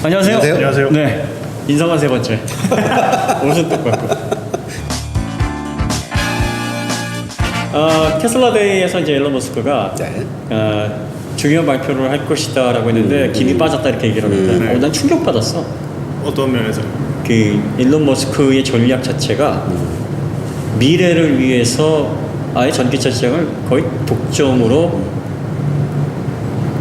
안녕하세요. 안녕하세요. 네, 인사만 세 번째. 옷은 똑같고. 테슬라 데이에서 이제 일론 머스크가 중요한 발표를 할 것이다라고 했는데 김이 빠졌다 이렇게 얘기를 합니다. 난 충격받았어. 어떤 면에서? 그 일론 머스크의 전략 자체가 미래를 위해서 아예 전기차 시장을 거의 독점으로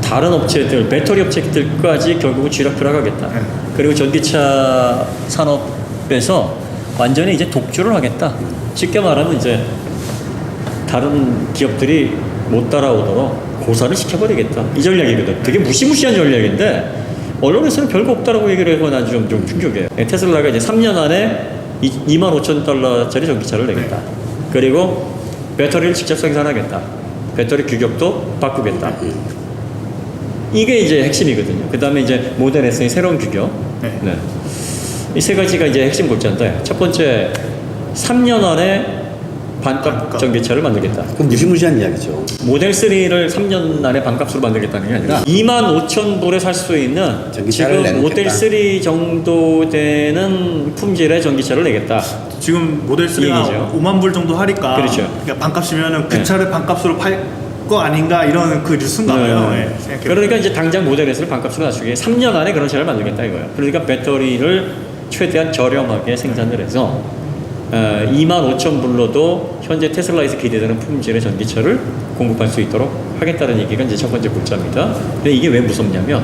다른 업체들, 배터리 업체들까지 결국은 쥐락펴락하겠다. 그리고 전기차 산업에서 완전히 이제 독주를 하겠다. 쉽게 말하면 이제 다른 기업들이 못 따라오도록 고사를 시켜버리겠다. 이 전략이거든. 되게 무시무시한 전략인데 언론에서는 별거 없다라고 얘기를 해서 난 좀 충격이에요. 테슬라가 이제 3년 안에 25,000달러짜리 전기차를 내겠다. 그리고 배터리를 직접 생산하겠다. 배터리 규격도 바꾸겠다. 이게 이제 핵심이거든요. 그 다음에 이제 모델 S의 새로운 규격. 네. 이 세 가지가 이제 핵심 골자인데, 첫 번째, 3년 안에 반값 전기차를 만들겠다. 그럼 무시무시한 이야기죠. 모델 3를 3년 안에 반값으로 만들겠다는 게 아니라 25,000불에 살 수 있는 지금 모델 3 정도 되는 품질의 전기차를 내겠다. 지금 모델 3가 5만 불 정도 하니까. 그렇죠. 그러니까 반값이면은 그 차를 반값으로 팔 거 아닌가 이런 그 뉴스인가 봐요. 그러니까 이제 당장 모델 S를 반값으로 낮추기 3년 안에 그런 차를 만들겠다 이거예요. 그러니까 배터리를 최대한 저렴하게 생산을 해서 25,000불로도 현재 테슬라에서 기대되는 품질의 전기차를 공급할 수 있도록 하겠다는 얘기가 이제 첫 번째 골자입니다. 근데 이게 왜 무섭냐면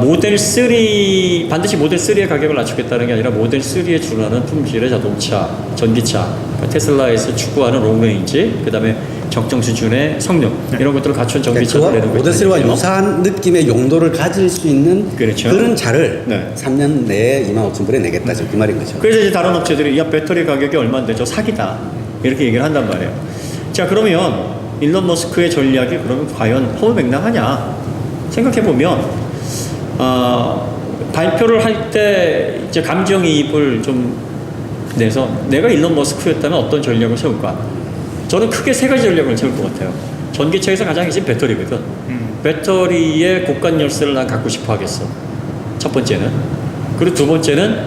모델 3 반드시 모델 3의 가격을 낮추겠다는 게 아니라 모델 3에 준하는 품질의 자동차, 전기차, 그러니까 테슬라에서 추구하는 롱레인지, 그 다음에 적정 수준의 성능 이런 것들을 갖춘 전기차를 내는 거예요. 모델 3와 유사한 느낌의 용도를 가질 수 있는 그렇죠. 그런 차를 3년 내에 25,000불에 내겠다. 그 말인 거죠. 그래서 이제 다른 업체들이 야 배터리 가격이 얼마인데 저 사기다 이렇게 얘기를 한단 말이에요. 자, 그러면 일론 머스크의 전략이 그러면 과연 허무맹랑하냐 생각해 보면 발표를 할 때 이제 감정이입을 좀 내서 내가 일론 머스크였다면 어떤 전략을 세울까? 저는 크게 세 가지 전략을 세울 것 같아요. 전기차에서 가장 핵심 배터리거든. 배터리의 고가 열쇠를 난 갖고 싶어 하겠어. 첫 번째는. 그리고 두 번째는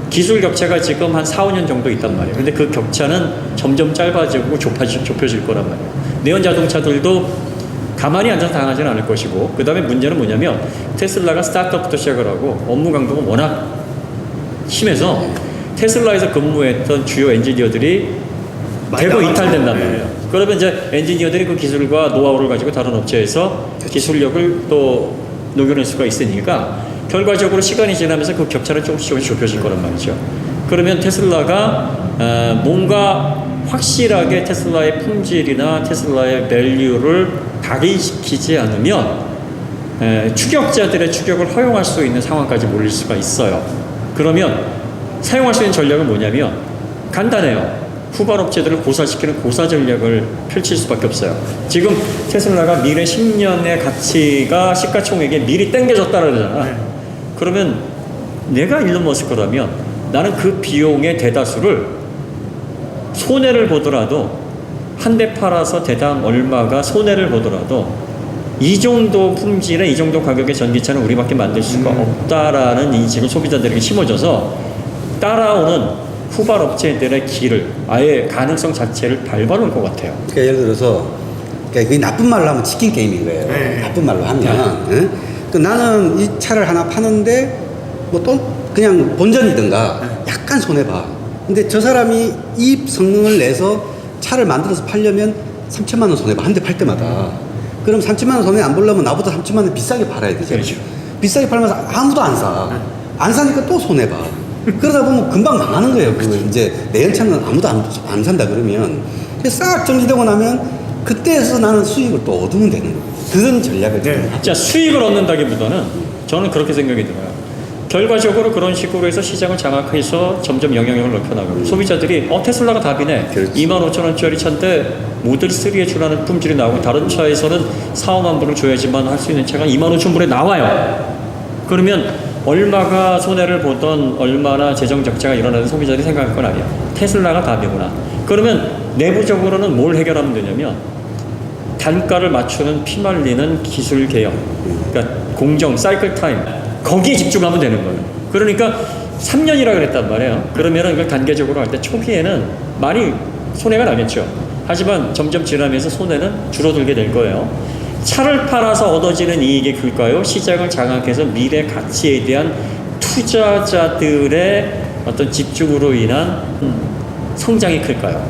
기술 격차가 지금 한 4, 5년 정도 있단 말이에요. 근데 그 격차는 점점 짧아지고 좁혀질 거란 말이에요. 내연 자동차들도 가만히 앉아서 당하지는 않을 것이고, 그 다음에 문제는 뭐냐면 테슬라가 스타트업부터 시작을 하고 업무 강도가 워낙 심해서 테슬라에서 근무했던 주요 엔지니어들이 대거 이탈된단 말이에요. 그러면 이제 엔지니어들이 그 기술과 노하우를 가지고 다른 업체에서 기술력을 또 녹여낼 수가 있으니까 결과적으로 시간이 지나면서 그 격차는 조금씩 좁혀질 거란 말이죠. 그러면 테슬라가 뭔가 확실하게 테슬라의 품질이나 테슬라의 밸류를 각인시키지 않으면 추격자들의 추격을 허용할 수 있는 상황까지 몰릴 수가 있어요. 그러면 사용할 수 있는 전략은 뭐냐면 간단해요. 후발 업체들을 고사시키는 고사 전략을 펼칠 수밖에 없어요. 지금 테슬라가 미래 10년의 가치가 시가총액에 미리 땡겨졌다 그러잖아. 그러면 내가 일론 머스크라면 나는 그 비용의 대다수를 손해를 보더라도 한 대 팔아서 대당 얼마가 손해를 보더라도 이 정도 품질의 이 정도 가격의 전기차는 우리밖에 만들 수가 없다라는 인식을 소비자들에게 심어줘서 따라오는 후발 업체들의 길을 아예 가능성 자체를 밟아놓을 것 같아요. 그러니까 예를 들어서 그게 나쁜 말로 하면 치킨 게임인 거예요. 나쁜 말로 하면 나는 이 차를 하나 파는데 뭐 또 그냥 본전이든가 약간 손해봐. 근데 저 사람이 이 성능을 내서 차를 만들어서 팔려면 3천만 원 손해봐. 한 대 팔 때마다. 그럼 3천만 원 손해 안 보려면 나보다 3천만 원 비싸게 팔아야 되죠. 그렇죠. 비싸게 팔면서 아무도 안 사. 안 사니까 또 손해봐. 그러다 보면 금방 망하는 거예요. 이제 내 연차는 아무도 안 산다 그러면 싹 정리되고 나면 그때에서 나는 수익을 또 얻으면 되는 거예요. 그런 전략을 자, 수익을 얻는다기보다는 저는 그렇게 생각이 들어요. 결과적으로 그런 식으로 해서 시장을 장악해서 점점 영향력을 넓혀나가고 소비자들이 테슬라가 답이네. 25,000원짜리 차인데 모델 3에 준하는 품질이 나오고 다른 차에서는 4, 5만 불을 줘야지만 할 수 있는 차가 25,000불에 나와요. 그러면 얼마가 손해를 보던 얼마나 재정 적자가 일어나는 소비자들이 생각할 건 아니야. 테슬라가 답이구나. 그러면 내부적으로는 뭘 해결하면 되냐면 단가를 맞추는 피말리는 기술 개혁, 그러니까 공정, 사이클 타임, 거기에 집중하면 되는 거예요. 그러니까 3년이라 그랬단 말이에요. 그러면은 이걸 단계적으로 할 때 초기에는 많이 손해가 나겠죠. 하지만 점점 지나면서 손해는 줄어들게 될 거예요. 차를 팔아서 얻어지는 이익이 클까요? 시장을 장악해서 미래 가치에 대한 투자자들의 어떤 집중으로 인한 성장이 클까요?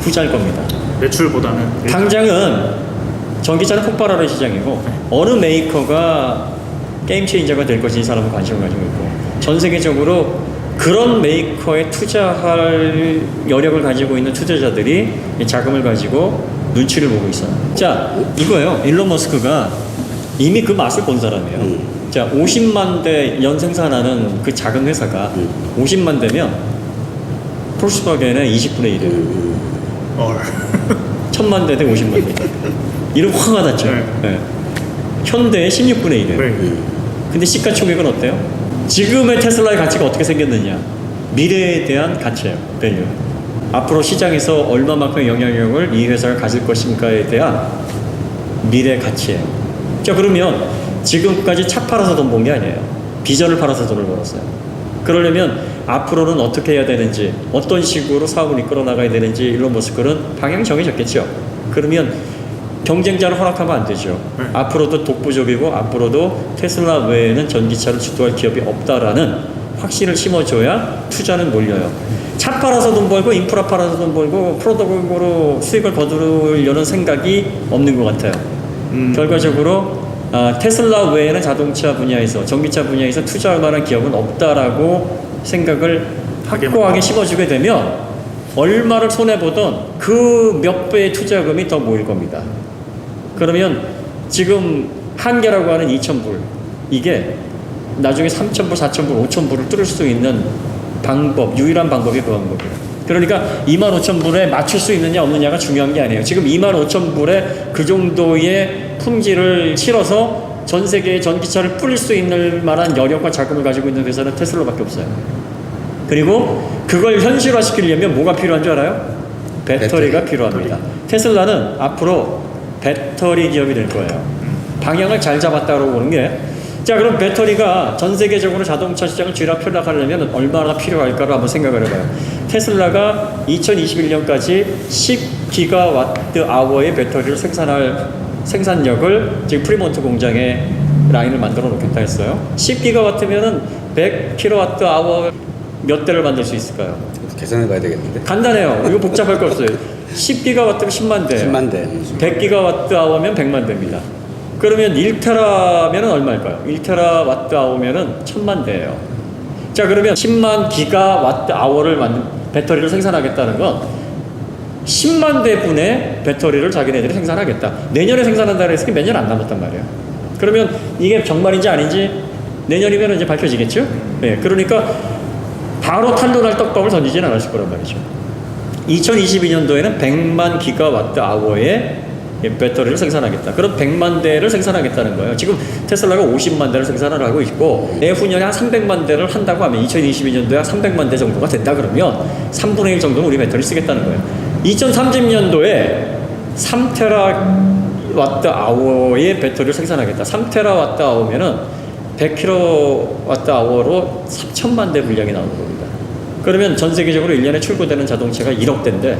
후자일 겁니다. 매출보다는 당장은 전기차는 폭발하는 시장이고 어느 메이커가 게임 체인저가 될 것인지 사람은 관심을 가지고 있고 전 세계적으로 그런 메이커에 투자할 여력을 가지고 있는 투자자들이 자금을 가지고 눈치를 보고 있어요. 자, 이거예요. 일론 머스크가 이미 그 맛을 본 사람이에요. 자, 50만 대 연 생산하는 그 작은 회사가 50만 대면 폴스바겐의 20분의 1이에요. 1000만 대 대 50만 대. 이름 확 와닿죠. 네. 현대의 16분의 1이에요. 네. 근데 시가총액은 어때요? 지금의 테슬라의 가치가 어떻게 생겼느냐? 미래에 대한 가치예요. 밸류. 앞으로 시장에서 얼마만큼의 영향력을 이 회사가 가질 것인가에 대한 미래 가치예요. 자, 그러면 지금까지 차 팔아서 돈 번 게 아니에요. 비전을 팔아서 돈을 벌었어요. 그러려면 앞으로는 어떻게 해야 되는지, 어떤 식으로 사업을 이끌어 나가야 되는지 일론 머스크는 방향이 정해졌겠죠. 그러면 경쟁자를 허락하면 안 되죠. 앞으로도 독보적이고 앞으로도 테슬라 외에는 전기차를 주도할 기업이 없다라는 확신을 심어줘야 투자는 몰려요. 차 팔아서 돈 벌고 인프라 팔아서 돈 벌고 프로덕트로 수익을 거두려는 생각이 없는 것 같아요. 결과적으로 테슬라 외에는 자동차 분야에서 전기차 분야에서 투자할 만한 기업은 없다라고 생각을 확고하게 심어주게 되면 얼마를 손해보던 그 몇 배의 투자금이 더 모일 겁니다. 그러면 지금 한계라고 하는 2,000불 이게 나중에 3,000불, 4,000불, 5,000불을 뚫을 수 있는 방법, 유일한 방법이 그 방법이에요. 그러니까 25,000불에 맞출 수 있느냐 없느냐가 중요한 게 아니에요. 지금 25,000불에 그 정도의 품질을 실어서 전 세계의 전기차를 뿌릴 수 있는 만한 여력과 자금을 가지고 있는 회사는 테슬라밖에 없어요. 그리고 그걸 현실화시키려면 뭐가 필요한 줄 알아요? 배터리가 필요합니다. 테슬라는 앞으로 배터리 기업이 될 거예요. 방향을 잘 잡았다고 보는 게. 자, 그럼 배터리가 전 세계적으로 자동차 시장을 쥐락펴락하려면 얼마나 필요할까를 한번 생각을 해봐요. 테슬라가 2021년까지 10GWh의 배터리를 생산력을 지금 프리몬트 공장에 라인을 만들어 놓겠다 했어요. 10GW면은 100kWh 몇 대를 만들 수 있을까요? 계산해 봐야 되겠는데. 간단해요. 이거 복잡할 거 없어요. 10GW면 10만 대. 10만 대. 100GWh면 100만 대입니다. 그러면 1테라면 얼마일까요? 1TWh면은 1000만 대예요. 자, 그러면 10만 기가와트아워를 만든 배터리를 생산하겠다는 건 10만 대분의 배터리를 자기네들이 생산하겠다. 내년에 생산한다고 해서 몇 년 안 남았단 말이에요. 그러면 이게 정말인지 아닌지 내년이면 이제 밝혀지겠죠? 네, 그러니까 바로 탄로날 떡밥을 던지진 않았을 거란 말이죠. 2022년도에는 100만 기가와트아워의 배터리를 생산하겠다. 그럼 100만 대를 생산하겠다는 거예요. 지금 테슬라가 50만 대를 생산을 하고 있고 내후년에 한 300만 대를 한다고 하면 2022년도에 한 300만 대 정도가 된다 그러면 3분의 1 정도는 우리 배터리 쓰겠다는 거예요. 2030년도에 3TWh의 배터리를 생산하겠다. 3TWh면은 100kWh로 3천만 대 분량이 나오는 겁니다. 그러면 전 세계적으로 1년에 출고되는 자동차가 1억 대인데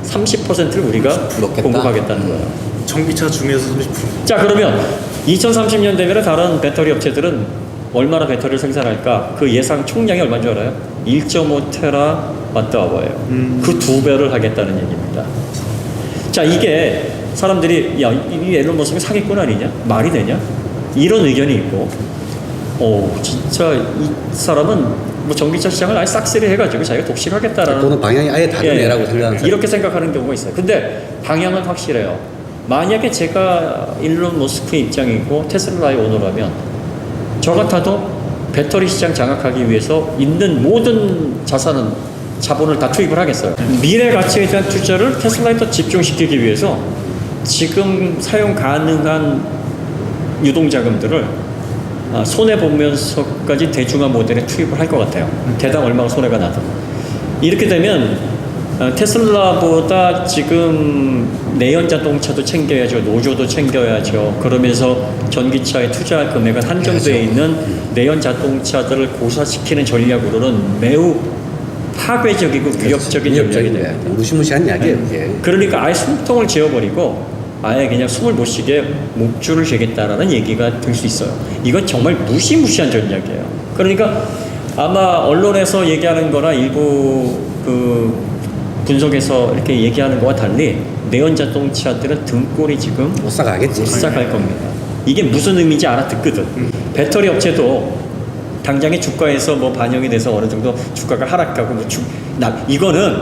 30%를 우리가 먹겠다? 공급하겠다는 거예요. 전기차 중에서 30%. 자, 그러면 2030년 되면 다른 배터리 업체들은 얼마나 배터리를 생산할까? 그 예상 총량이 얼마인 줄 알아요? 1.5TWh예요. 그 2배를 하겠다는 얘기입니다. 자, 이게 사람들이 야, 이 앨런 머스크 사기꾼 아니냐? 말이 되냐? 이런 의견이 있고 진짜 이 사람은 뭐 전기차 시장을 아예 싹쓸이 해가지고 자기가 독식하겠다라는 또는 방향이 아예 다른 애라고 생각하는 사람. 이렇게 생각하는 경우가 있어요. 근데 방향은 확실해요. 만약에 제가 일론 머스크 입장이고 테슬라의 오너라면 저 같아도 배터리 시장 장악하기 위해서 있는 모든 자본을 다 투입을 하겠어요. 미래 가치에 대한 투자를 테슬라에 더 집중시키기 위해서 지금 사용 가능한 유동자금들을 손해보면서까지 대중화 모델에 투입을 할 것 같아요. 대당 얼마가 손해가 나든. 이렇게 되면 테슬라보다 지금 내연 자동차도 챙겨야죠, 노조도 챙겨야죠. 그러면서 전기차에 투자할 금액은 한정되어 있는 내연 자동차들을 고사시키는 전략으로는 매우 파괴적이고 위협적인 전략이 돼요. 무시무시한 이야기예요, 이게. 그러니까 아예 숨통을 지어버리고 아예 그냥 숨을 못 쉬게 목줄을 죄겠다라는 얘기가 될 수 있어요. 이건 정말 무시무시한 전략이에요. 그러니까 아마 언론에서 얘기하는 거나 일부 그 분석에서 이렇게 얘기하는 거와 달리 내연 자동차들은 등골이 지금 못 사가겠지. 못 사갈 겁니다. 이게 무슨 의미인지 알아듣거든. 배터리 업체도 당장의 주가에서 뭐 반영이 돼서 어느 정도 주가가 하락하고 뭐 이거는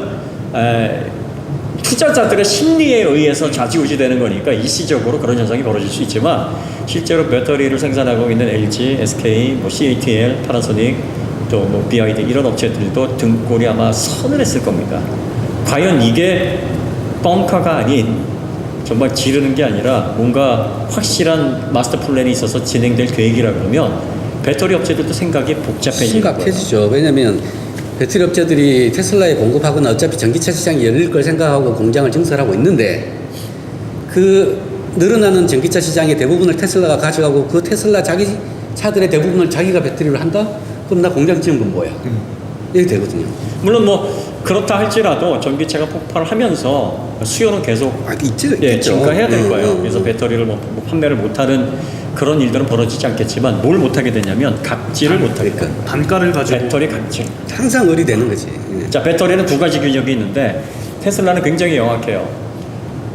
투자자들의 심리에 의해서 좌지우지되는 거니까 일시적으로 그런 현상이 벌어질 수 있지만 실제로 배터리를 생산하고 있는 LG, SK, 뭐 CATL, 파나소닉, 또 뭐 BYD 이런 업체들도 등골이 아마 서늘했을 겁니다. 과연 이게 뻥카가 아닌 정말 지르는 게 아니라 뭔가 확실한 마스터 플랜이 있어서 진행될 계획이라 그러면 배터리 업체들도 생각이 복잡해지는 거예요. 심각해지죠. 왜냐면 배터리 업체들이 테슬라에 공급하거나 어차피 전기차 시장이 열릴 걸 생각하고 공장을 증설하고 있는데 그 늘어나는 전기차 시장의 대부분을 테슬라가 가져가고 그 테슬라 자기 차들의 대부분을 자기가 배터리로 한다? 그럼 나 공장 지은 건 뭐야? 이렇게 되거든요. 물론 뭐 그렇다 할지라도 전기차가 폭발을 하면서 수요는 계속 있죠. 증가해야 될 거예요. 그래서 배터리를 뭐 판매를 못하는 그런 일들은 벌어지지 않겠지만 뭘 못하게 되냐면 각질을 못하게 돼요. 단가를 가지고 배터리 각질. 항상 의리 되는 거지. 자, 배터리는 두 가지 균형이 있는데 테슬라는 굉장히 영악해요.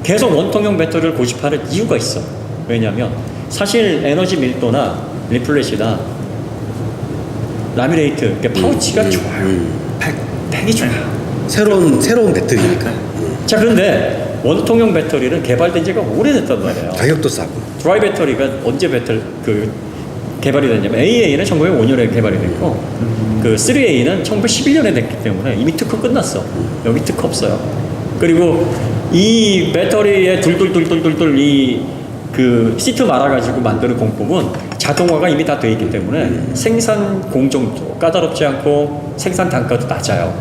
계속 원통형 배터리를 고집하는 이유가 있어. 왜냐하면 사실 에너지 밀도나 리플렛이나 라미네이트, 그러니까 파우치가 좋아요. 팩이 좋아요. 새로운 배터리니까. 자, 그런데 원통형 배터리는 개발된 지가 오래됐단 말이에요. 가격도 싸고. 드라이 배터리가 언제 개발이 됐냐면 AA는 1905년에 개발이 됐고 그 3A는 1911년에 됐기 때문에 이미 특허 끝났어. 여기 특허 없어요. 그리고 이 배터리에 둘둘둘둘둘둘 그 시트 말아가지고 만드는 공법은 자동화가 이미 다 돼 있기 때문에 생산 공정도 까다롭지 않고 생산 단가도 낮아요.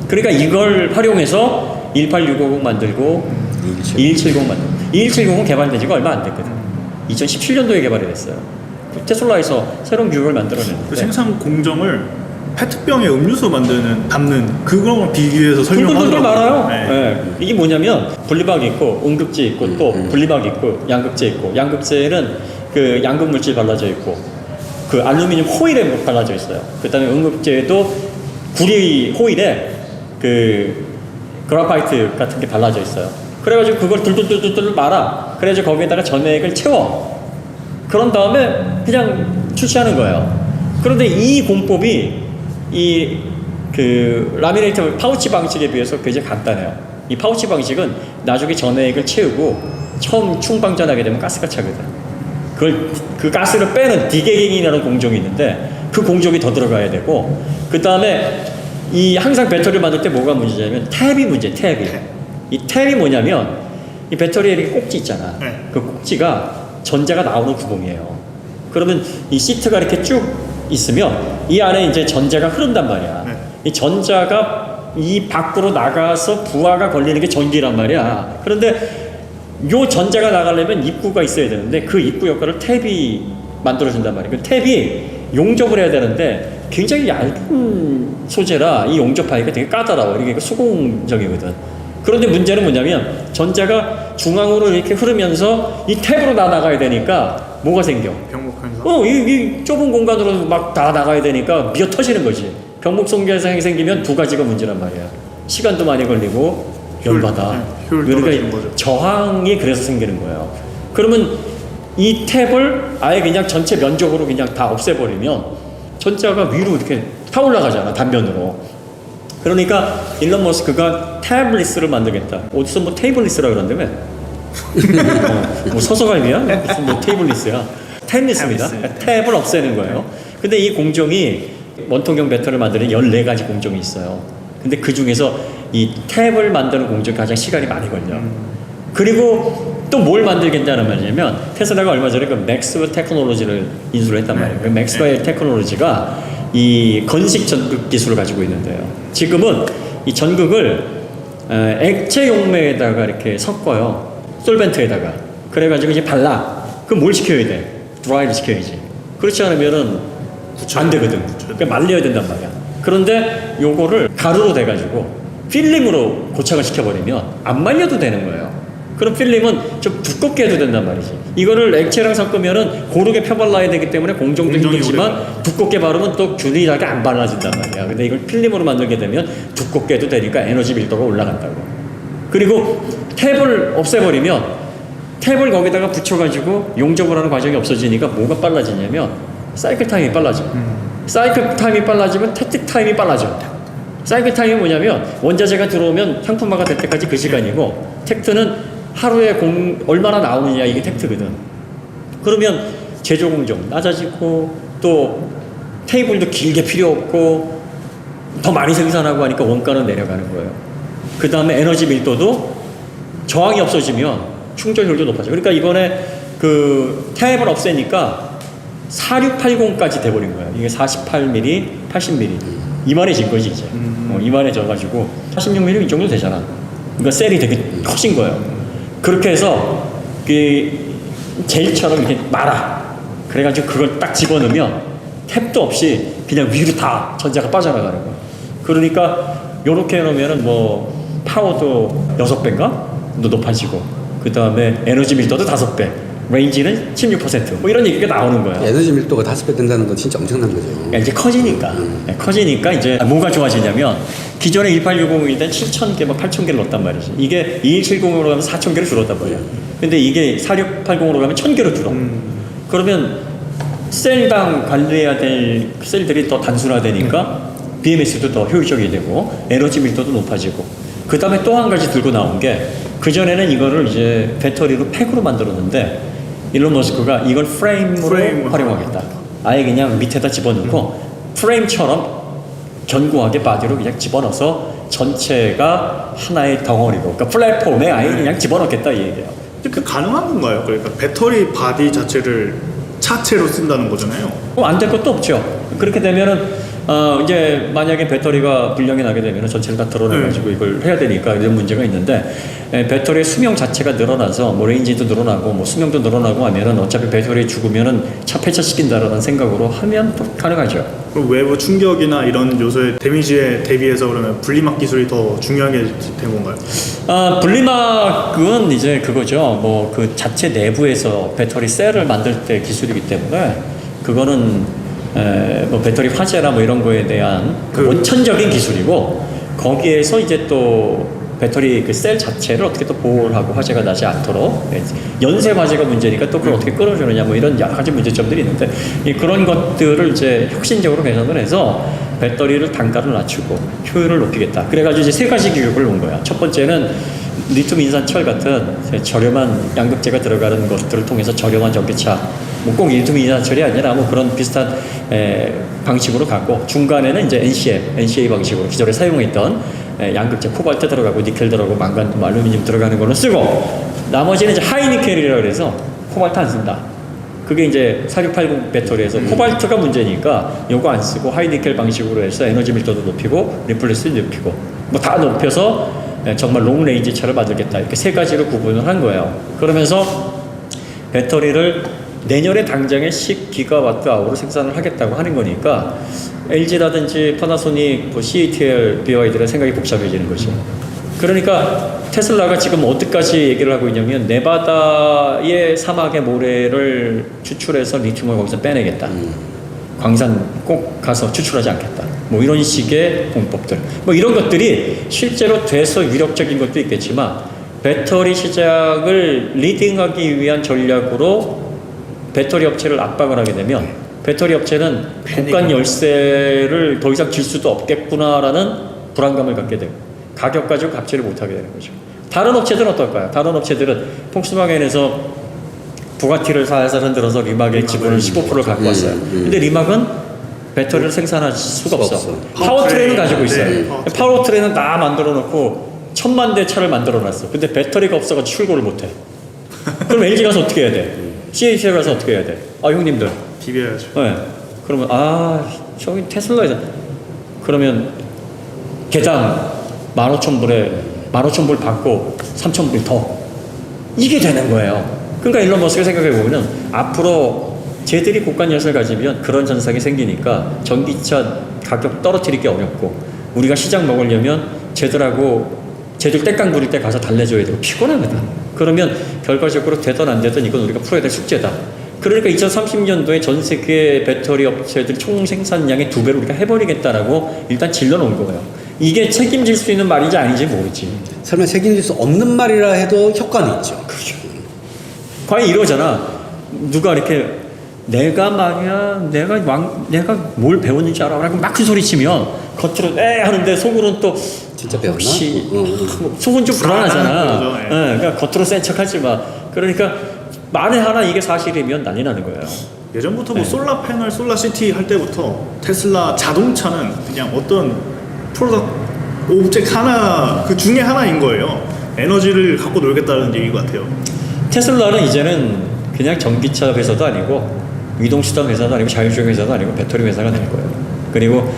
그러니까 이걸 활용해서 18650 만들고 2170 만들고 2170은 개발된 지가 얼마 안 됐거든. 2017년도에 개발이 됐어요. 테슬라에서 새로운 규격을 만들어냈는데 그 생산 공정을 페트병에 음료수 담는 그거랑 비교해서 설명하더라고요. 많아요. 네. 네. 이게 뭐냐면 분리막 있고 응급제 있고 또 분리막 있고 양극재 있고 양극재는 그 양극 물질 발라져 있고 그 알루미늄 호일에 발라져 있어요. 그다음에 응급제도 구리 호일에 그 그라파이트 같은 게 발라져 있어요. 그래가지고 그걸 둘둘둘둘 말아. 그래가지고 거기에다가 전액을 채워. 그런 다음에 그냥 출시하는 거예요. 그런데 이 공법이 그 라미네이트 파우치 방식에 비해서 굉장히 간단해요. 이 파우치 방식은 나중에 전액을 채우고 처음 충방전하게 되면 가스가 차거든. 그 가스를 빼는 디게깅이라는 공정이 있는데 그 공정이 더 들어가야 되고 그 다음에 항상 배터리를 만들 때 뭐가 문제냐면 탭이 문제. 이 탭이 뭐냐면 이 배터리에 이렇게 꼭지 있잖아. 네. 그 꼭지가 전자가 나오는 구멍이에요. 그러면 이 시트가 이렇게 쭉 있으면 이 안에 이제 전자가 흐른단 말이야. 네. 이 전자가 이 밖으로 나가서 부하가 걸리는 게 전기란 말이야. 그런데 요 전자가 나가려면 입구가 있어야 되는데 그 입구 역할을 탭이 만들어준단 말이야. 그 탭이 용접을 해야 되는데 굉장히 얇은 소재라 이 용접하기가 되게 까다로워. 이게 수공적이거든. 그런데 문제는 뭐냐면 전자가 중앙으로 이렇게 흐르면서 이 탭으로 다 나가야 되니까 뭐가 생겨? 병목 현상. 이 좁은 공간으로 막 다 나가야 되니까 미어 터지는 거지. 병목 손괴상이 생기면 두 가지가 문제란 말이야. 시간도 많이 걸리고 열받아. 효율 떨어지는 거죠. 저항이 그래서 생기는 거예요. 그러면 이 탭을 아예 그냥 전체 면적으로 그냥 다 없애버리면 전자가 위로 이렇게 타올라가잖아, 단면으로. 그러니까 일론 머스크가 탭리스를 만들겠다. 어디서 뭐 테이블리스라 그런다며? 뭐 서서갈비야? 무슨 뭐 테이블리스야? 탭리스입니다. 탭을 없애는 거예요. 근데 이 공정이 원통형 배터리를 만드는 14가지 공정이 있어요. 근데 그 중에서 이 탭을 만드는 공정이 가장 시간이 많이 걸려. 그리고 또 뭘 만들겠다는 말이냐면 테슬라가 얼마 전에 그 맥스웰 테크놀로지를 인수를 했단 말이에요. 그 맥스웰 테크놀로지가 이 건식 전극 기술을 가지고 있는데요. 지금은 이 전극을 액체 용매에다가 이렇게 섞어요. 솔벤트에다가. 그래가지고 이제 발라. 그럼 뭘 시켜야 돼? 드라이를 시켜야지. 그렇지 않으면은 안 되거든. 그러니까 말려야 된단 말이야. 그런데 요거를 가루로 돼가지고 필름으로 고착을 시켜버리면 안 말려도 되는 거예요. 그럼 필름은 좀 두껍게 해도 된단 말이지. 이거를 액체랑 섞으면은 고르게 펴발라야 되기 때문에 공정도 힘들지만 두껍게 바르면 또 균일하게 안 발라진단 말이야. 근데 이걸 필름으로 만들게 되면 두껍게 해도 되니까 에너지 밀도가 올라간다고. 그리고 탭을 없애버리면 탭을 거기다가 붙여가지고 용접을 하는 과정이 없어지니까 뭐가 빨라지냐면 사이클 타임이 빨라져. 사이클 타임이 빨라지면 텍틱 타임이 빨라져. 사이클 타임이 뭐냐면 원자재가 들어오면 상품화가 될 때까지 그 시간이고 텍트는 하루에 얼마나 나오느냐 이게 텍트거든. 그러면 제조 공정 낮아지고 또 테이블도 길게 필요 없고 더 많이 생산하고 하니까 원가는 내려가는 거예요. 그 다음에 에너지 밀도도 저항이 없어지면 충전율도 높아져. 그러니까 이번에 그 탭을 없애니까 4680까지 돼버린 거예요. 이게 48mm, 80mm 이만해진 거지 이제. 이만해져가지고 46mm 이 정도 되잖아. 그러니까 셀이 되게 커진 거예요. 그렇게 해서 그 젤처럼 이렇게 말아. 그래가지고 그걸 딱 집어넣으면 탭도 없이 그냥 위로 다 전자가 빠져나가는 거야. 그러니까 요렇게 해놓으면은 뭐 파워도 6배인가? 높아지고 그 다음에 에너지 밀도도 5배, 레인지는 16%, 뭐 이런 얘기가 나오는 거야. 에너지 밀도가 5배 된다는 건 진짜 엄청난 거죠. 그러니까 이제 커지니까 이제 뭐가 좋아지냐면 기존에 1860일 땐 7,000개, 막 8,000개를 넣었단 말이지. 이게 2170으로 가면 4,000개를 줄었단 말이야. 근데 이게 4680으로 가면 1,000개로 줄어. 그러면 셀당 관리해야 될 셀들이 더 단순화되니까 BMS도 더 효율적이 되고 에너지 밀도도 높아지고. 그 다음에 또 한 가지 들고 나온 게 그전에는 이거를 이제 배터리로 팩으로 만들었는데 일론 머스크가 이걸 프레임으로 활용하겠다. 아예 그냥 밑에다 집어넣고 프레임처럼 견고하게 바디로 그냥 집어넣어서 전체가 하나의 덩어리고, 그러니까 플랫폼에 아예 그냥 집어넣겠다 이 얘기예요. 그 가능한 건가요? 그러니까 배터리 바디 자체를 차체로 쓴다는 거잖아요. 안 될 것도 없죠. 그렇게 되면은 이제 만약에 배터리가 불량이 나게 되면 전체를 다 드러내가지고 이걸 해야 되니까 이런 문제가 있는데, 배터리의 수명 자체가 늘어나서 뭐 레인지도 늘어나고 뭐 수명도 늘어나고 하면은 어차피 배터리 죽으면은 차 폐차시킨다라는 생각으로 하면 또 가능하죠. 그럼 외부 충격이나 이런 요소의 데미지에 대비해서 그러면 분리막 기술이 더 중요하게 된 건가요? 분리막은 이제 그거죠. 뭐 그 자체 내부에서 배터리 셀을 만들 때 기술이기 때문에 그거는 뭐 배터리 화재나 뭐 이런 거에 대한 그 원천적인 기술이고, 거기에서 이제 또 배터리 그 셀 자체를 어떻게 또 보호를 하고 화재가 나지 않도록, 연쇄 화재가 문제니까 또 그걸 어떻게 끌어주느냐 뭐 이런 여러 가지 문제점들이 있는데, 그런 것들을 이제 혁신적으로 개선을 해서 배터리를 단가를 낮추고 효율을 높이겠다. 그래가지고 이제 3가지 기획을 놓은 거야. 첫 번째는 리튬 인산철 같은 저렴한 양극재가 들어가는 것들을 통해서 저렴한 전기차, 뭐 꼭 리튬 인산철이 아니라 뭐 그런 비슷한 방식으로 가고, 중간에는 이제 NCA 방식으로 기존에 사용했던 양극재, 코발트 들어가고 니켈 들어가고 망간, 뭐 알루미늄 들어가는 거는 쓰고, 나머지는 이제 하이니켈이라고 해서 코발트 안 쓴다. 그게 이제 4680 배터리에서 코발트가 문제니까 요거 안 쓰고 하이니켈 방식으로 해서 에너지 밀도도 높이고 리플레스도 높이고 뭐 다 높여서 정말 롱 레인지 차를 만들겠다. 이렇게 3가지로 구분을 한 거예요. 그러면서 배터리를 내년에 당장에 10GWh로 생산을 하겠다고 하는 거니까 LG라든지 파나소닉, 뭐 CATL, BYD의 생각이 복잡해지는 거죠. 그러니까 테슬라가 지금 어디까지 얘기를 하고 있냐면 네바다의 사막의 모래를 추출해서 리튬을 거기서 빼내겠다. 광산 꼭 가서 추출하지 않겠다. 뭐 이런 식의 공법들. 뭐 이런 것들이 실제로 돼서 유력적인 것도 있겠지만, 배터리 시장을 리딩하기 위한 전략으로 배터리 업체를 압박을 하게 되면 배터리 업체는 국간 열쇠를 더 이상 줄 수도 없겠구나라는 불안감을 갖게 되고 가격 가지고 갑질을 못하게 되는 거죠. 다른 업체들은 어떨까요? 다른 업체들은 폭스바겐에서 부가티를 살살 흔들어서 리막의 지분을 15%를 갖고 왔어요. 근데 리막은 배터리를 생산할 수가 없어. 파워트레인은 가지고 있어요. 파워트레인은 다 만들어 놓고 1000만 대 차를 만들어 놨어. 근데 배터리가 없어서 출고를 못 해. 그럼 LG 가서 어떻게 해야 돼? CATL 가서 어떻게 해야 돼? 형님들 비벼야죠. 네. 그러면 저기 테슬라에서 그러면 개당 15,000불에 15,000불 받고 3,000불 더. 이게 되는 거예요. 그러니까 일론 머스크가 생각해보면 앞으로 쟤들이 고관여섯을 가지면 그런 현상이 생기니까 전기차 가격 떨어뜨리기 어렵고 우리가 시장 먹으려면 쟤들 땡깡 부릴 때 가서 달래줘야 되고 피곤하거든. 그러면 결과적으로 되든 안 되든 이건 우리가 풀어야 될 숙제다. 그러니까 2030년도에 전 세계 배터리 업체들 총 생산량의 2배를 우리가 해버리겠다라고 일단 질러놓은 거예요. 이게 책임질 수 있는 말인지 아닌지 모르지. 설마 책임질 수 없는 말이라 해도 효과는 있죠. 그렇죠. 과연 이러잖아. 누가 이렇게 내가 말이야, 내가 뭘 배웠는지 알아? 라고 막 큰 소리 치면 겉으로 하는데 속으로는 또 진짜 배웠나? 혹시 속은 좀 불안하잖아. 예. 그러니까 겉으로 센 척하지 마. 그러니까 만에 하나 이게 사실이면 난리 나는 거예요. 예전부터 뭐 네. 솔라 패널, 솔라 시티 할 때부터 테슬라 자동차는 그냥 어떤 프로덕트 오브젝트 하나 그 중에 하나인 거예요. 에너지를 갖고 놀겠다는 얘기 같아요. 테슬라는 이제는 그냥 전기차 회사도 아니고 이동수단 회사도 아니고 자율주행 회사도 아니고 배터리 회사가 될 거예요. 그리고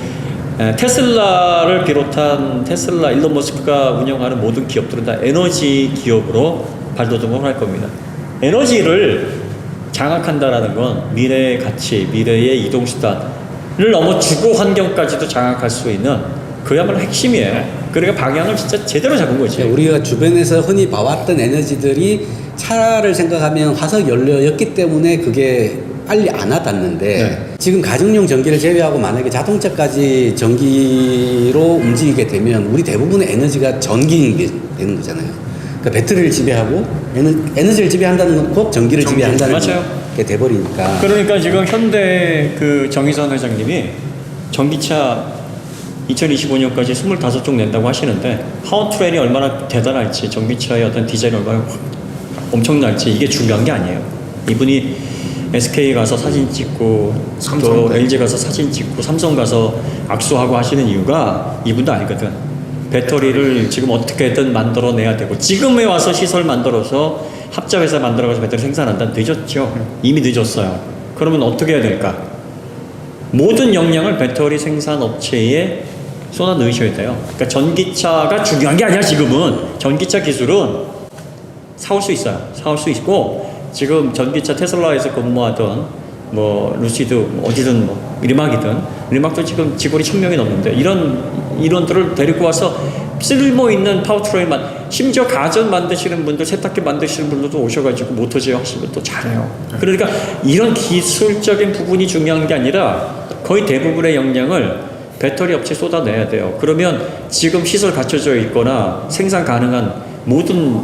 테슬라를 비롯한 테슬라, 일론 머스크가 운영하는 모든 기업들은 다 에너지 기업으로 발돋움을 할 겁니다. 에너지를 장악한다라는 건 미래의 가치, 미래의 이동수단을 넘어 주거 환경까지도 장악할 수 있는 그야말로 핵심이에요. 그러니까 방향을 진짜 제대로 잡은 거지. 우리가 주변에서 흔히 봐왔던 에너지들이 차를 생각하면 화석 연료였기 때문에 그게 빨리 안 와닿는데 네. 지금 가정용 전기를 제외하고 만약에 자동차까지 전기로 움직이게 되면 우리 대부분의 에너지가 전기인 게 되는 거잖아요. 그러니까 배터리를 지배하고 에너지를 지배한다는 건 곧 전기를 지배한다는 맞아요. 게 돼버리니까. 그러니까 지금 현대 그 정의선 회장님이 전기차 2025년까지 25쪽 낸다고 하시는데 파워트레인이 얼마나 대단할지 전기차의 어떤 디자인이 얼마나 엄청날지 이게 중요한 게 아니에요. 이분이 SK 가서 사진 찍고 또 LG 가서 사진 찍고 삼성 가서 악수하고 하시는 이유가 이분도 아니거든. 배터리를 지금 어떻게든 만들어내야 되고 지금에 와서 시설 만들어서 합자회사 만들어가서 배터리 생산한다. 늦었죠. 이미 늦었어요. 그러면 어떻게 해야 될까? 모든 역량을 배터리 생산 업체에 쏟아 넣으셔야 돼요. 그러니까 전기차가 중요한 게 아니야. 지금은 전기차 기술은 사올 수 있어요. 사올 수 있고 지금 전기차 테슬라에서 근무하던 뭐 루시드 어디든 뭐 리막도 지금 직원이 1,000명이 넘는데 이런 인원들을 데리고 와서 쓸모 있는 파워트레인만 심지어 가전 만드시는 분들 세탁기 만드시는 분들도 오셔가지고 모터 제어하시면 또 잘해요. 그러니까 이런 기술적인 부분이 중요한 게 아니라 거의 대부분의 역량을 배터리 업체에 쏟아내야 돼요. 그러면 지금 시설 갖춰져 있거나 생산 가능한 모든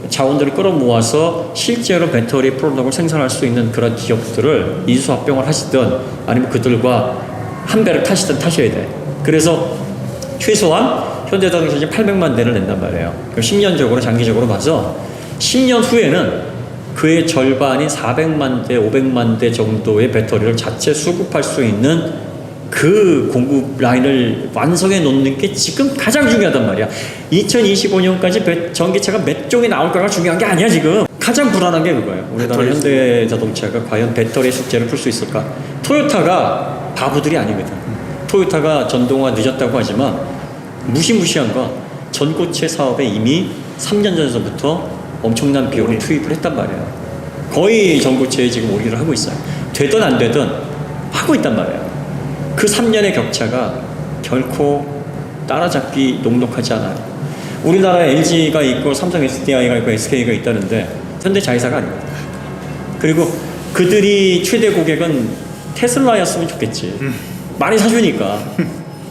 자원들을 끌어모아서 실제로 배터리 프로덕트를 생산할 수 있는 그런 기업들을 인수합병을 하시든 아니면 그들과 한 배를 타시든 타셔야 돼. 그래서 최소한 현대자동차 800만 대를 낸단 말이에요. 10년적으로 장기적으로 봐서 10년 후에는 그의 절반인 400만 대, 500만 대 정도의 배터리를 자체 수급할 수 있는 그 공급 라인을 완성해 놓는 게 지금 가장 중요하단 말이야. 2025년까지 전기차가 몇 종이 나올까가 중요한 게 아니야. 지금 가장 불안한 게 그거예요. 우리나라 현대자동차가 과연 배터리 숙제를 풀 수 있을까? 토요타가 바보들이 아니거든. 토요타가 전동화 늦었다고 하지만 무시무시한 건 전고체 사업에 이미 3년 전서부터 엄청난 비용을 투입을 했단 말이에요. 거의 전고체에 지금 올인을 하고 있어요. 되든 안 되든 하고 있단 말이에요. 그 3년의 격차가 결코 따라잡기 녹록하지 않아요. 우리나라에 LG가 있고 삼성 SDI가 있고 SK가 있다는데 현대자회사가 아닙니다. 그리고 그들이 최대 고객은 테슬라였으면 좋겠지. 많이 사주니까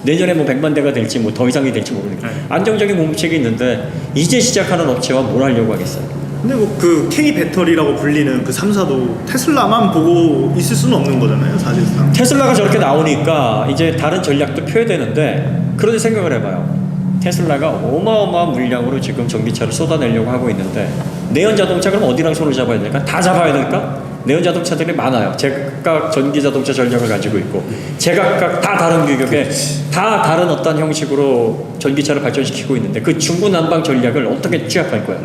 내년에 뭐 100만 대가 될지 뭐 더 이상이 될지 모르니까 안정적인 공급책이 있는데 이제 시작하는 업체와 뭘 하려고 하겠어요. 근데 뭐 그 K 배터리라고 불리는 그 3사도 테슬라만 보고 있을 수는 없는 거잖아요, 사실상. 테슬라가 저렇게 나오니까 이제 다른 전략도 펴야 되는데 그런데 생각을 해봐요. 테슬라가 어마어마한 물량으로 지금 전기차를 쏟아내려고 하고 있는데 내연 자동차 그럼 어디랑 손을 잡아야 될까? 다 잡아야 될까? 내연 자동차들이 많아요. 제각각 전기 자동차 전략을 가지고 있고 제각각 다 다른 규격에 다 다른 어떤 형식으로 전기차를 발전시키고 있는데 그 중구난방 전략을 어떻게 취합할 거야?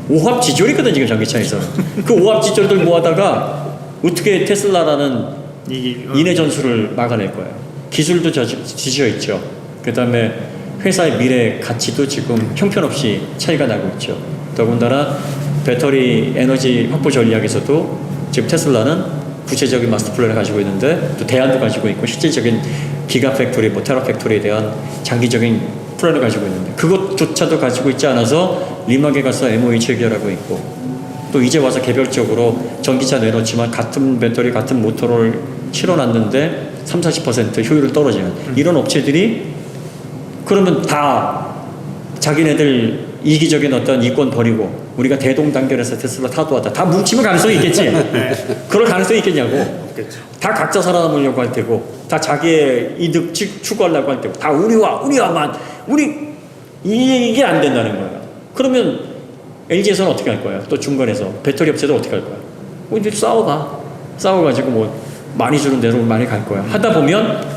오합지졸이거든 지금 전기차에서. 그 오합지졸들 모아다가 어떻게 테슬라라는 인해 전술을 막아낼 거예요. 기술도 지져 있죠. 그 다음에 회사의 미래 가치도 지금 형편없이 차이가 나고 있죠. 더군다나 배터리 에너지 확보 전략에서도 지금 테슬라는 구체적인 마스터 플랜을 가지고 있는데 또 대안도 가지고 있고 실질적인 기가 팩토리, 뭐 테라 팩토리에 대한 장기적인 플랜을 가지고 있는데 그것조차도 가지고 있지 않아서 리막에 가서 MOU 체결하고 있고 또 이제 와서 개별적으로 전기차 내놓지만 같은 배터리, 같은 모터를 실어놨는데 30-40% 효율을 떨어지는 이런 업체들이 그러면 다 자기네들 이기적인 어떤 이권 버리고 우리가 대동단결해서 테슬라 타도하다 다 뭉치면 가능성이 있겠지. 그럴 가능성이 있겠냐고. 없겠죠. 다 각자 살아남으려고 할 테고 다 자기의 이득 추구하려고 할 테고 다 우리와만 이게 안 된다는 거야. 그러면 LG에서는 어떻게 할 거야? 또 중간에서 배터리 업체도 어떻게 할 거야? 뭐 이제 싸워가지고 뭐 많이 주는 대로 많이 갈 거야. 하다 보면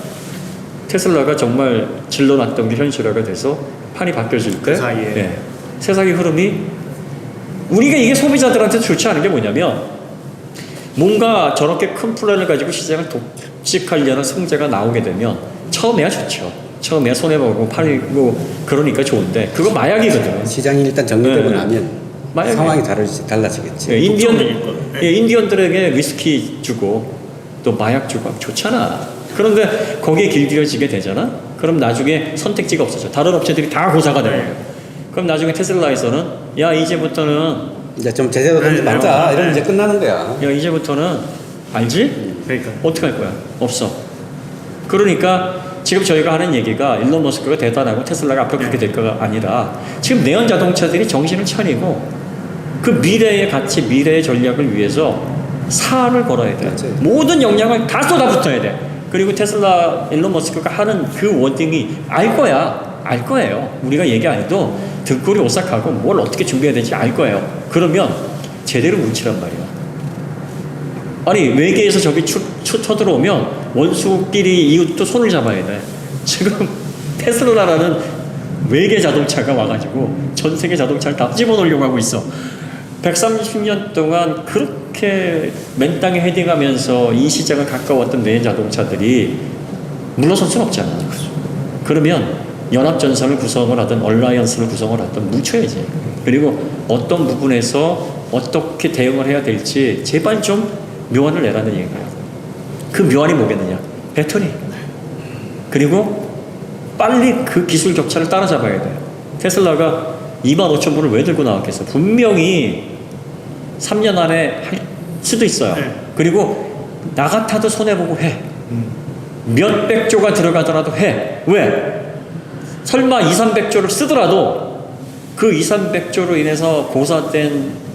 테슬라가 정말 질러놨던 게 현실화가 돼서 판이 바뀌어질 때 그 사이에. 네, 세상의 흐름이 우리가 이게 소비자들한테 좋지 않은 게 뭐냐면 뭔가 저렇게 큰 플랜을 가지고 시장을 독식하려는 승자가 나오게 되면 처음에야 좋죠. 처음에야 손해보고 팔리고 그러니까 좋은데 그거 마약이거든. 시장이 일단 정리되고 네. 나면 마약이에요. 상황이 달라지겠지. 예, 독점적일 거예요. 인디언들에게 위스키 주고 또 마약 주고 좋잖아. 그런데 거기에 길들여지게 되잖아. 그럼 나중에 선택지가 없어져. 다른 업체들이 다 고사가 되는 거예요. 그럼 나중에 테슬라에서는 야 이제부터는 이제 좀 제대로 던지 말자 이러면 이제 끝나는 거야. 야 이제부터는 알지? 그러니까 어떻게 할 거야? 없어. 그러니까 지금 저희가 하는 얘기가 일론 머스크가 대단하고 테슬라가 앞으로 그렇게 될 거가 아니라 지금 내연 자동차들이 정신을 차리고 그 미래의 가치, 미래의 전략을 위해서 사활을 걸어야 돼. 맞아요. 모든 역량을 다 쏟아붙어야 돼. 그리고 테슬라 일론 머스크가 하는 그 워딩이 알 거예요. 우리가 얘기 안 해도 등골이 오싹하고 뭘 어떻게 준비해야 될지 알 거예요. 그러면 제대로 뭉치란 말이야. 아니 외계에서 저기 쳐들어오면 원수끼리 이웃도 손을 잡아야 돼. 지금 테슬라라는 외계 자동차가 와가지고 전 세계 자동차를 다 집어넣으려고 하고 있어. 130년 동안 그렇게 맨 땅에 헤딩하면서 이 시장을 가까웠던 내연 자동차들이 물러설 수는 없잖아. 그러면 연합전선을 구성을 하든 얼라이언스를 구성을 하든 뭉쳐야지. 그리고 어떤 부분에서 어떻게 대응을 해야 될지 제발 좀 묘안을 내라는 얘기예요. 그 묘안이 뭐겠느냐? 배터리. 그리고 빨리 그 기술 격차를 따라잡아야 돼. 테슬라가 25,000불을 왜 들고 나왔겠어? 분명히 3년 안에 할 수도 있어요. 네. 그리고 나 같아도 손해보고 해. 몇백 조가 들어가더라도 해. 왜? 설마 200-300조를 쓰더라도 그 200-300조로 인해서 고사된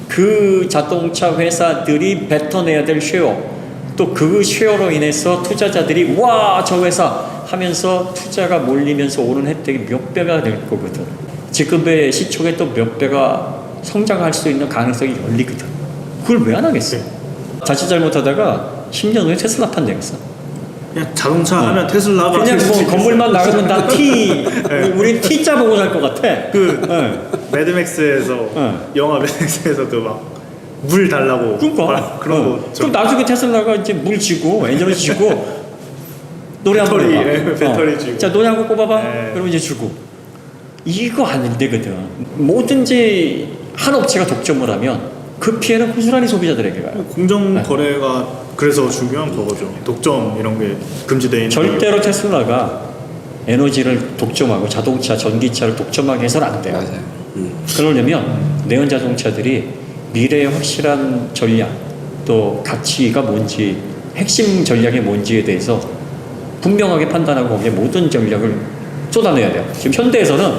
그 자동차 회사들이 뱉어내야 될 쉐어, 또 그 쉐어로 인해서 투자자들이 와, 저 회사 하면서 투자가 몰리면서 오는 혜택이 몇 배가 될 거거든. 지금의 시총에 또 몇 배가 성장할 수 있는 가능성이 열리거든. 그걸 왜 안 하겠어? 자칫 잘못하다가 10년 후에 테슬라 판되겠어. 그냥 자동차 하면 테슬라가 그냥 뭐 건물만 나가면 다 T, 우리 T자 보고 살 것 같아. 매드맥스에서 영화 매드맥스에서도 막 물 달라고 그러니까 그런 거. 그럼 나중에 테슬라가 이제 물 지고 에너지 지고 노래 한번 해봐. 배터리 지고. 자 노래 한 곡 꼽아봐. 네. 그러면 이제 주고. 이거 안 되거든. 뭐든지 한 업체가 독점을 하면 그 피해는 고스란히 소비자들에게 가요. 공정 거래가 그래서 중요한 거죠. 독점 이런 게 금지돼 있는. 절대로 테슬라가 에너지를 독점하고 자동차, 전기차를 독점하게 해서는 안 돼요. 맞아요. 그러려면 내연 자동차들이 미래의 확실한 전략, 또 가치가 뭔지, 핵심 전략이 뭔지에 대해서 분명하게 판단하고 거기에 모든 전략을 쏟아내야 돼요. 지금 현대에서는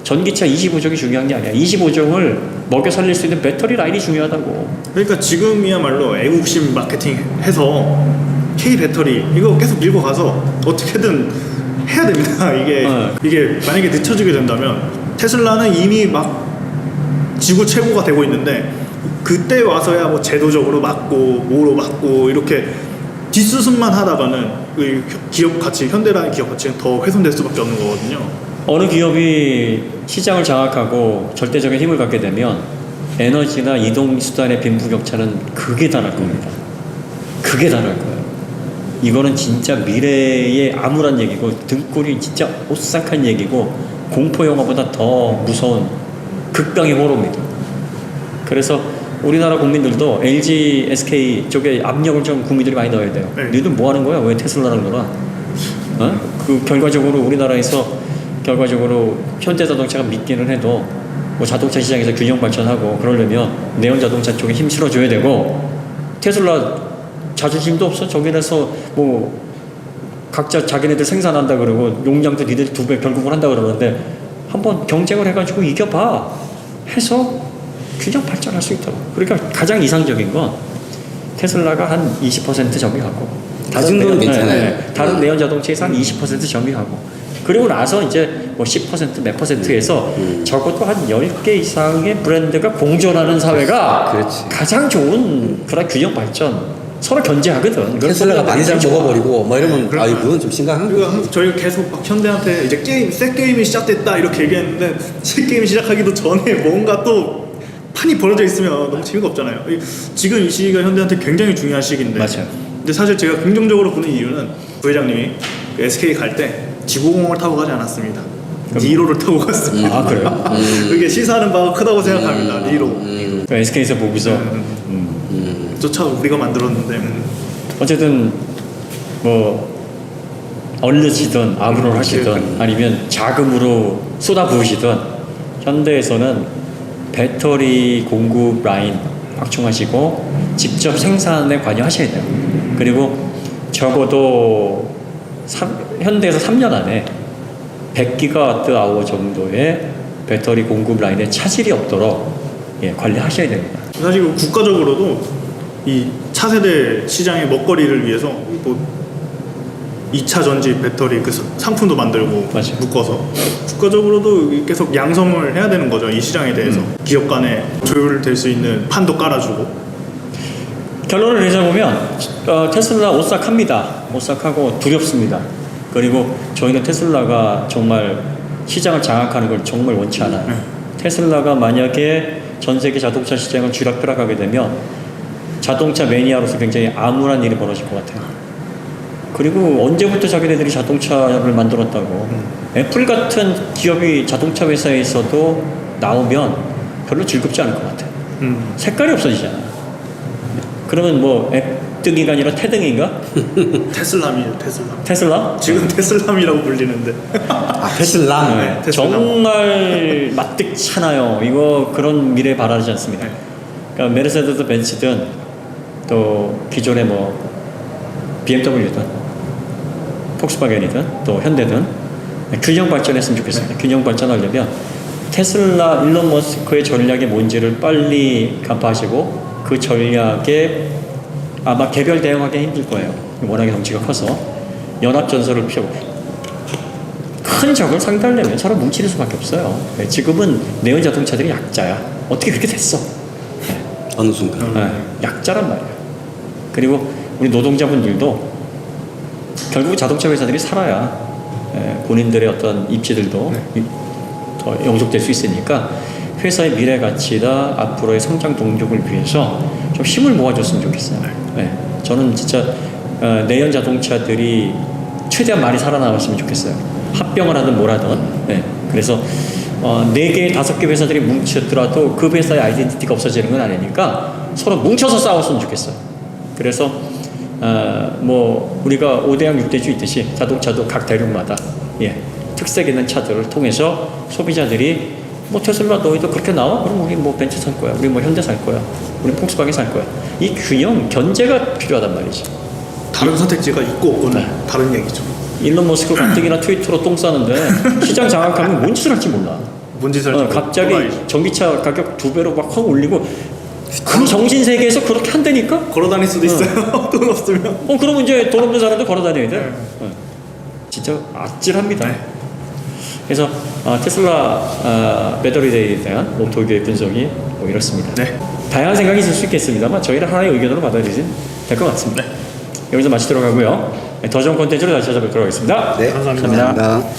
전기차 25종이 중요한 게 아니야. 25종을 먹여 살릴 수 있는 배터리 라인이 중요하다고. 그러니까 지금이야말로 애국심 마케팅 해서 K 배터리 이거 계속 밀고 가서 어떻게든 해야 됩니다. 이게 만약에 늦춰지게 된다면 테슬라는 이미 막 지구 최고가 되고 있는데 그때 와서야 뭐 제도적으로 막고 뭐로 막고 이렇게 뒷수습만 하다가는 그 기업 가치, 현대라는 기업 가치는 더 훼손될 수밖에 없는 거거든요. 어느 기업이 시장을 장악하고 절대적인 힘을 갖게 되면 에너지나 이동 수단의 빈부격차는 극에 달할 겁니다. 극에 달할 거예요. 이거는 진짜 미래의 암울한 얘기고 등골이 진짜 오싹한 얘기고 공포 영화보다 더 무서운 극강의 호러입니다. 그래서 우리나라 국민들도 LG, SK 쪽에 압력을 좀 국민들이 많이 넣어야 돼요. 네. 너희들 뭐 하는 거야? 왜 테슬라랑 놀아? 어? 그 결과적으로 우리나라에서 결과적으로 현대자동차가 믿기는 해도 뭐 자동차 시장에서 균형 발전하고 그러려면 내연 자동차 쪽에 힘 실어줘야 되고 테슬라 자존심도 없어. 저기에서 뭐 각자 자기네들 생산한다 그러고 용량도 니들 2배 결국은 한다 그러는데 한번 경쟁을 해가지고 이겨봐 해서 균형 발전할 수 있다고. 그러니까 가장 이상적인 건 테슬라가 한 20% 정비하고 그 정도는 괜찮아요. 다른 내연 자동차에서 한 20% 정비하고 그리고 나서 이제 뭐 10% 몇 %에서 적어도 한 10개 이상의 브랜드가 공존하는 사회가 그렇지. 가장 좋은 그런 균형 발전 서로 견제하거든. 테슬라가 많이 잘 먹어버리고 뭐 이러면 아 그러니까. 이건 좀 심각한 그리고 거지. 저희가 계속 막 현대한테 이제 새 게임이 시작됐다 이렇게 얘기했는데 새 게임이 시작하기도 전에 뭔가 또 판이 벌어져 있으면 너무 재미가 없잖아요. 지금 이 시기가 현대한테 굉장히 중요한 시기인데. 맞아요. 근데 사실 제가 긍정적으로 보는 이유는 부회장님이 SK 갈 때 지구공을 타고 가지 않았습니다. 니로를 타고 갔습니다. 아 그래요? 그게 시사하는 바가 크다고 생각합니다. 니로. 그러니까 SK에서 보고서 저 차 우리가 만들었는데. 어쨌든 뭐 얼르시든 아브로를 하시든 아니면 자금으로 쏟아부으시든 현대에서는 배터리 공급 라인 확충하시고 직접 생산에 관여하셔야 돼요. 그리고 적어도 현대에서 3년 안에 100GWh 정도의 배터리 공급 라인에 차질이 없도록 관리하셔야 됩니다. 사실 국가적으로도 이 차세대 시장의 먹거리를 위해서 뭐 2차 전지 배터리 그 상품도 만들고 맞아요. 묶어서 국가적으로도 계속 양성을 해야 되는 거죠. 이 시장에 대해서 기업 간에 조율될 수 있는 판도 깔아주고. 결론을 내자보면 테슬라 오싹합니다. 오싹하고 두렵습니다. 그리고 저희는 테슬라가 정말 시장을 장악하는 걸 정말 원치 않아요. 테슬라가 만약에 전 세계 자동차 시장을 쥐락펴락하게 되면 자동차 매니아로서 굉장히 암울한 일이 벌어질 것 같아요. 그리고 언제부터 자기네들이 자동차를 만들었다고 애플 같은 기업이 자동차 회사에서도 나오면 별로 즐겁지 않을 것 같아요. 색깔이 없어지잖아요. 그러면 뭐 앱등이가 아니라 태등인가? 테슬람이에요. 테슬람. 테슬라? 지금 테슬람이라고 불리는데. 아 테슬라. 네, 테슬라. 정말 마뜩찮아요. 이거 그런 미래 바라지 않습니다. 그러니까 메르세데스 벤츠든 또 기존의 뭐 BMW든 폭스바겐이든 또 현대든 균형 발전했으면 좋겠습니다. 균형 발전하려면 테슬라 일론 머스크의 전략이 뭔지를 빨리 간파하시고 그 전략에 아마 개별 대응하기 힘들 거예요. 워낙에 덩치가 커서 연합전선을 펴고 큰 적을 상대하려면 서로 뭉치는 수밖에 없어요. 지금은 내연 자동차들이 약자야. 어떻게 그렇게 됐어? 어느 순간. 약자란 말이야. 그리고 우리 노동자분들도 결국 자동차 회사들이 살아야 본인들의 어떤 입지들도 더 영속될 수 있으니까 회사의 미래 가치나 앞으로의 성장 동력을 위해서 좀 힘을 모아줬으면 좋겠어요. 저는 진짜 내연 자동차들이 최대한 많이 살아남았으면 좋겠어요. 합병을 하든 뭘 하든. 그래서 4개, 5개 회사들이 뭉쳤더라도 그 회사의 아이덴티티가 없어지는 건 아니니까 서로 뭉쳐서 싸웠으면 좋겠어요. 그래서 뭐 우리가 5대양 6대주 있듯이 자동차도 각 대륙마다 특색 있는 차들을 통해서 소비자들이 뭐 테슬라 너희도 그렇게 나와? 그럼 우리 뭐 벤츠 살 거야. 우리 뭐 현대 살 거야. 우리 폭스바겐 살 거야. 이 균형, 견제가 필요하단 말이지. 다른 선택지가 있고 없고는 다른 얘기죠. 일론 머스크 가뜩이나 트위터로 똥 싸는데 시장 장악하면 뭔 짓을 할지 몰라. 뭔 짓을 할지 갑자기 몰라야지. 전기차 가격 2배로 막 확 올리고 그 정신 세계에서 그렇게 한다니까? 걸어 다닐 수도 있어요. 돈 없으면. 그러면 이제 돈 없는 사람도 걸어 다녀야 돼. 진짜 아찔합니다. 그래서 테슬라 배터리데이에 대한 옥토교의 분석이 뭐 이렇습니다. 다양한 생각이 있을 수 있겠습니다만 저희는 하나의 의견으로 받아들이면 될 것 같습니다. 여기서 마치도록 하고요. 더 좋은 콘텐츠로 다시 찾아뵙도록 하겠습니다. 네, 감사합니다. 감사합니다.